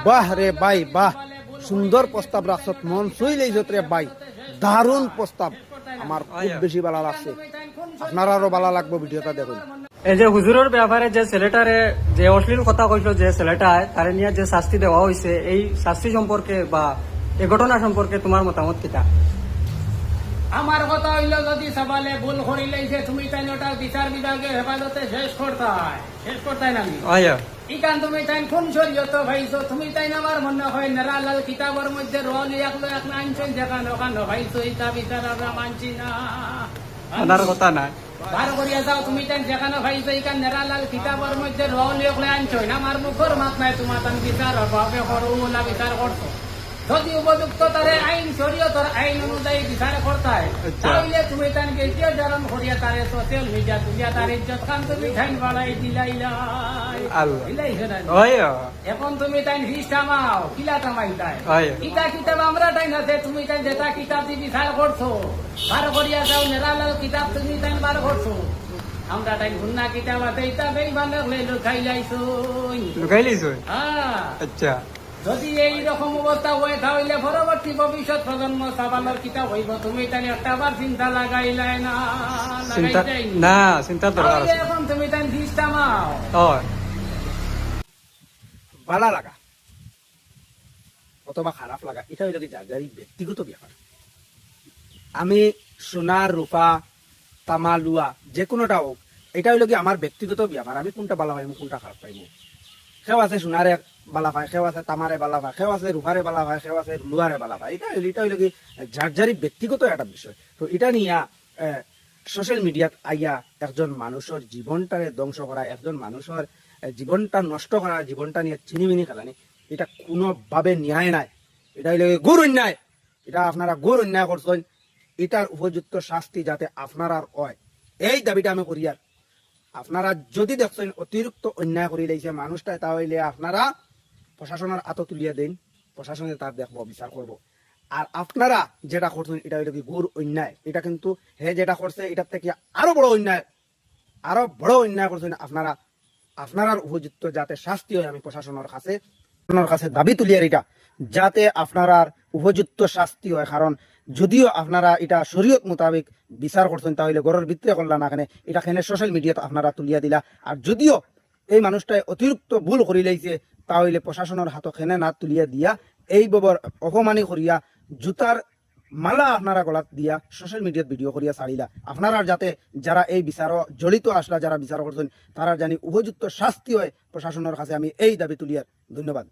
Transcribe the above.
বাহ রে ভাই বাহ, সুন্দর প্রস্তাব রাখছত, মন ছুঁইলেই রে ভাই, দারুণ প্রস্তাব, আমার খুব বেশি ভালো লাগছে। আপনার আরো ভালো লাগবে ভিডিওটা দেখুন। এই যে হুজুরের ব্যাপারে যে ছেলেটারে যে অশ্লীল কথা কইলো, যে ছেলেটা তারে নিয়ে যে শাস্তি দেওয়া হয়েছে, এই শাস্তি সম্পর্কে বা এই ঘটনা সম্পর্কে তোমার মতামত কিটা? আমার কথা হইল, যদি সবালে ভুল করিলেছে তুমি তাই ওটা বিচার বিভাগে হেফাজতে শেষ করতাই না ইকান তুমি তাই কোন শরীয়ত ভাইছো, তুমি তাই আমার মনে হয় নেরালাল কিতাবের মধ্যে রলি একলো এক আনছেন যেখানে ওখানে ভাইছো, ইটা বিচার আমরা মানছি না। আনার কথা না বার করিয়া যাও, তুমি তাই যেখানে ভাইছো ইকান নেরালাল কিতাবের মধ্যে রলি একলো আনছো না, আমার মুখর মাত নাই তোমার তান বিচার ভাবে করো না বিচার করছো। যদি উপযুক্ত তারে আইন শরীয়তের আইন অনুযায়ী বিচার করতায়, তাহলে তুমি তান গেটিও জারণ করিয়া তারে সোশ্যাল মিডিয়া তুলিয়া তার ইজ্জত খান তুমি ঠাইন বাড়াই এখন তুমি তাই ফিস থামাও, কিলা থামাই তাই কিতা কিতাব আমরা টাইম আছে, তুমি তাই যেটা কিতাব দিয়ে বিচার করছো বার করিয়া যাও, নেরালাল কিতাব তুমি তাই বার করছো, আমরা তাই ঘুন্না কিতাব আছে ইটা বেই বান্ধব লুকাই লাইছো। আচ্ছা, যদি এইরকম অবস্থা হয়ে তাহলে পরবর্তী ভবিষ্যৎ প্রজন্ম সাবানোর কিতাব হইব, তুমি তাই একটা বার চিন্তা লাগাইলাই না, চিন্তা দরকার আছে। এখন তুমি তাই ফিস থামাও। ভালো লাগা অথবা খারাপ লাগা এটা হইল কি যার যারই ব্যক্তিগত ব্যাপার। আমি সোনা রূপা তামা লুয়া যে কোনোটা হোক, এটা হইল কি আমার ব্যক্তিগত ব্যাপার, আমি কোনটা ভালো পাইব কোনটা খারাপ পাইব। সেও আছে সোনারে বালা পায়, সেও আছে তামারে বালা পায়, সেও আছে রূপারে বালা পায়, সেও আছে লুয়ারে বালা পায়, এটা হইল কি যার যারই ব্যক্তিগত একটা বিষয়। তো এটা নিয়ে সোশ্যাল মিডিয়াত আইয়া একজন মানুষের জীবনটারে ধ্বংস করা, একজন মানুষের জীবনটা নষ্ট করা, জীবনটা নিয়ে চিনিমিনি খেলানি, এটা কোনোভাবে ন্যায় নাই, এটা হইলে ঘোর অন্যায়। এটা আপনারা ঘোর অন্যায় করছেন, এটার উপযুক্ত শাস্তি যাতে আপনারা হয় এই দাবিটা আমি করি। আর আপনারা যদি দেখছেন অতিরিক্ত অন্যায় করে দিয়েছে মানুষটা, তাহলে আপনারা প্রশাসনের হাতে তুলিয়ে দেন, প্রশাসনে তার দেখবো বিচার করব। আর আপনারা যেটা করছেন এটা হইলে কি ঘোর অন্যায়, এটা কিন্তু হে যেটা করছে এটার থেকে আরো বড় অন্যায়, আরো বড় অন্যায় করছেন আপনারা। আপনার উপযুক্ত যাতে শাস্তি হয় আমি প্রশাসনের কাছে দাবি তুলিয়ার এটা যাতে আপনারা উপযুক্ত শাস্তি হয়। কারণ যদিও আপনারা এটা শরীয়ত মোতাবেক বিচার করছেন, তাহলে ঘরের ভিতরে করলা না, এটা খেনে সোশ্যাল মিডিয়াতে আপনারা তুলিয়া দিলা। আর যদিও এই মানুষটাই অতিরিক্ত ভুল করি লাইছে, তাহলে প্রশাসনের হাত খেনে না তুলিয়া দিয়া এই ববর অপমানি করিয়া জুতার মালা আপনারা গলাত দিয়া সোশ্যাল মিডিয়াত ভিডিও করিয়া ছাড়িলা। আপনারা যাতে যারা এই বিচার জড়িত আসলা, যারা বিচার করছেন, তারা জানি উপযুক্ত শাস্তি হয় প্রশাসনের কাছে, আমি এই দাবি তুলিয়ার। ধন্যবাদ।